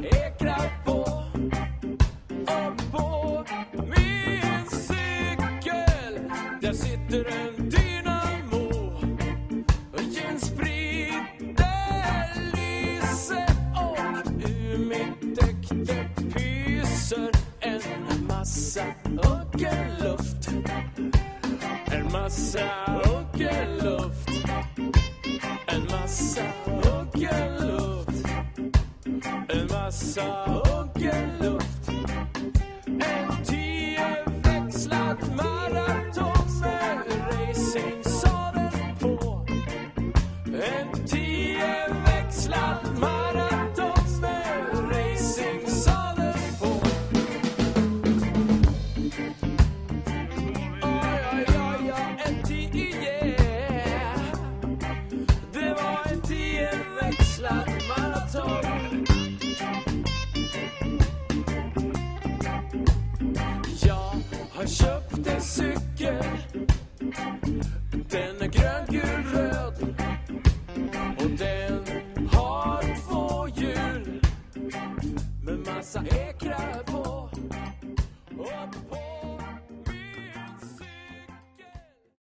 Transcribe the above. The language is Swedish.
ekrar på. Och på min cykel där sitter en dynamo. Och en sprider lyser. Och ur mitt däck det pyser en massa ockerluft. En massa ockerluft. En massa ockerluft. En massa ockerluft. En 10-växlad maraton med racingsadeln på. En 10-växlad maraton med racingsadeln på. Oj, oj, oj, oj, en 10, yeah. Det var en 10-växlad maraton. Jag har köpt en cykel. Den är grön